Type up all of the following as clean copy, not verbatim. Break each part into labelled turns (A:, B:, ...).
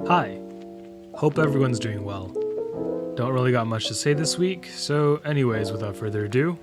A: Hi, hope everyone's doing well. Don't really got much to say this week, so anyways, without further ado,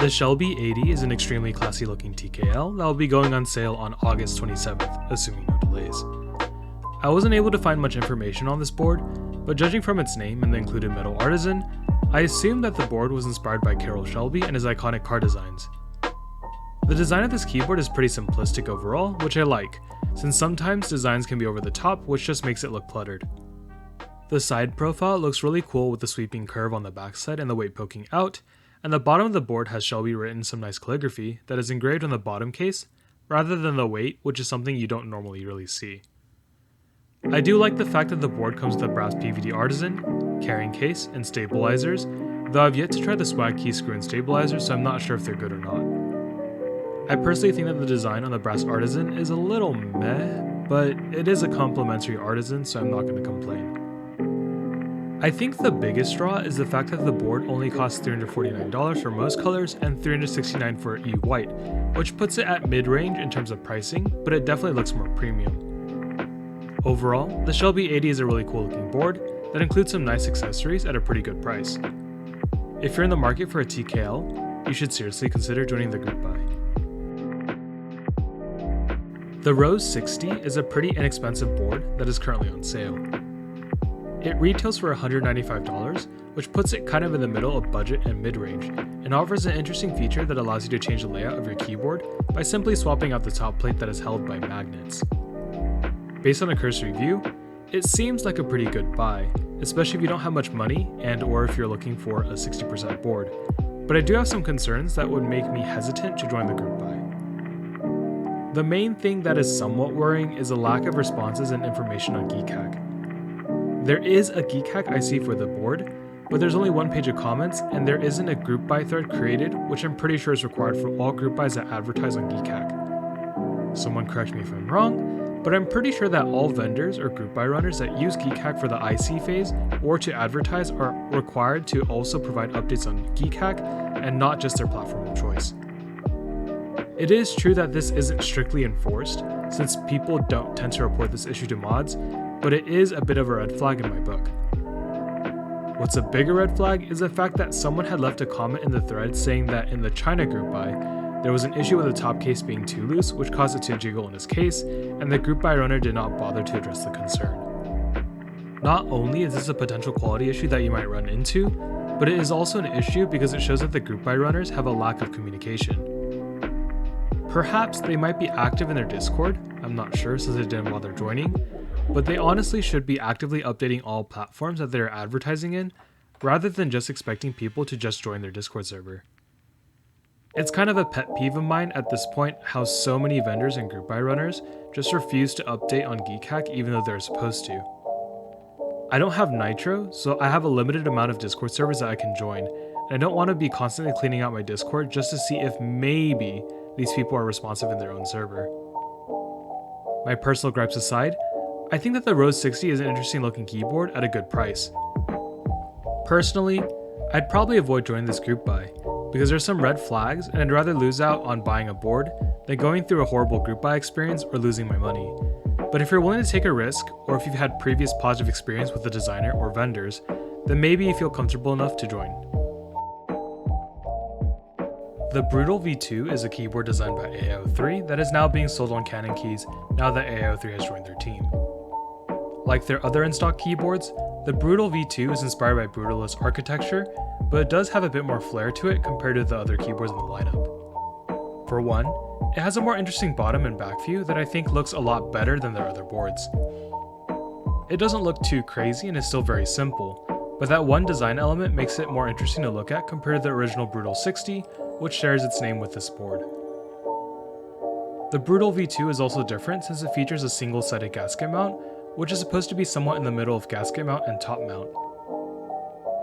A: The Shelby 80 is an extremely classy looking TKL that will be going on sale on August 27th, assuming no delays. I wasn't able to find much information on this board, but judging from its name and the included metal artisan, I assumed that the board was inspired by Carroll Shelby and his iconic car designs. The design of this keyboard is pretty simplistic overall, which I like, since sometimes designs can be over the top, which just makes it look cluttered. The side profile looks really cool with the sweeping curve on the backside and the weight poking out, and the bottom of the board has Shelby written some nice calligraphy that is engraved on the bottom case, rather than the weight, which is something you don't normally really see. I do like the fact that the board comes with a brass PVD artisan, carrying case, and stabilizers, though I've yet to try the swag key screw and stabilizers, so I'm not sure if they're good or not. I personally think that the design on the brass artisan is a little meh, but it is a complimentary artisan, so I'm not going to complain. I think the biggest draw is the fact that the board only costs $349 for most colors and $369 for E white, which puts it at mid-range in terms of pricing, but it definitely looks more premium. Overall, the Shelby 80 is a really cool looking board that includes some nice accessories at a pretty good price. If you're in the market for a TKL, you should seriously consider joining the group buy. The Rose 60 is a pretty inexpensive board that is currently on sale. It retails for $195, which puts it kind of in the middle of budget and mid-range, and offers an interesting feature that allows you to change the layout of your keyboard by simply swapping out the top plate that is held by magnets. Based on a cursory view, it seems like a pretty good buy, especially if you don't have much money and or if you're looking for a 60% board, but I do have some concerns that would make me hesitant to join the group buy. The main thing that is somewhat worrying is a lack of responses and information on Keycap. There is a Keycap I see for the board, but there's only one page of comments and there isn't a group buy thread created, which I'm pretty sure is required for all group buys that advertise on Keycap. Someone correct me if I'm wrong, but I'm pretty sure that all vendors or group buy runners that use Keycap for the IC phase or to advertise are required to also provide updates on Keycap and not just their platform of choice. It is true that this isn't strictly enforced, since people don't tend to report this issue to mods, but it is a bit of a red flag in my book. What's a bigger red flag is the fact that someone had left a comment in the thread saying that in the China group buy, there was an issue with the top case being too loose, which caused it to jiggle in his case, and the group buy runner did not bother to address the concern. Not only is this a potential quality issue that you might run into, but it is also an issue because it shows that the group buy runners have a lack of communication. Perhaps they might be active in their Discord, I'm not sure since they didn't bother joining, but they honestly should be actively updating all platforms that they're advertising in, rather than just expecting people to just join their Discord server. It's kind of a pet peeve of mine at this point how so many vendors and group buy runners just refuse to update on Keycap even though they're supposed to. I don't have Nitro, so I have a limited amount of Discord servers that I can join, and I don't want to be constantly cleaning out my Discord just to see if maybe these people are responsive in their own server. My personal gripes aside, I think that the Rose 60 is an interesting looking keyboard at a good price. Personally, I'd probably avoid joining this group buy, because there's some red flags and I'd rather lose out on buying a board than going through a horrible group buy experience or losing my money. But if you're willing to take a risk, or if you've had previous positive experience with the designer or vendors, then maybe you feel comfortable enough to join. The Brutal V2 is a keyboard designed by AIO3 that is now being sold on Canon Keys now that AIO3 has joined their team. Like their other in-stock keyboards, the Brutal V2 is inspired by Brutalist architecture, but it does have a bit more flair to it compared to the other keyboards in the lineup. For one, it has a more interesting bottom and back view that I think looks a lot better than their other boards. It doesn't look too crazy and is still very simple, but that one design element makes it more interesting to look at compared to the original Brutal 60, which shares its name with this board. The Brutal V2 is also different since it features a single-sided gasket mount, which is supposed to be somewhat in the middle of gasket mount and top mount.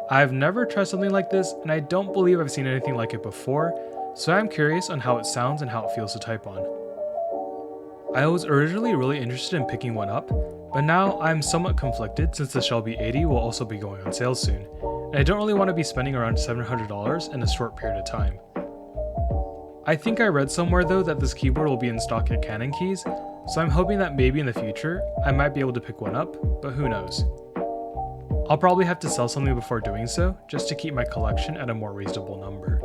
A: I've never tried something like this, and I don't believe I've seen anything like it before, so I'm curious on how it sounds and how it feels to type on. I was originally really interested in picking one up, but now I'm somewhat conflicted since the Shelby 80 will also be going on sale soon, and I don't really want to be spending around $700 in a short period of time. I think I read somewhere though that this keyboard will be in stock at Canon Keys, so I'm hoping that maybe in the future I might be able to pick one up, but who knows. I'll probably have to sell something before doing so, just to keep my collection at a more reasonable number.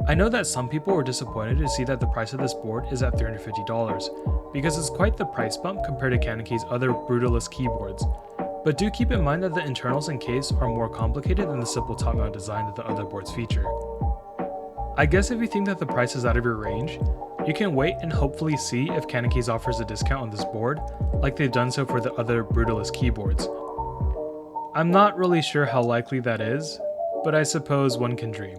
A: I know that some people were disappointed to see that the price of this board is at $350, because it's quite the price bump compared to CanonKey's other Brutalist keyboards, but do keep in mind that the internals and case are more complicated than the simple top-mount design that the other boards feature. I guess if you think that the price is out of your range, you can wait and hopefully see if CanonKeys offers a discount on this board, like they've done so for the other Brutalist keyboards. I'm not really sure how likely that is, but I suppose one can dream.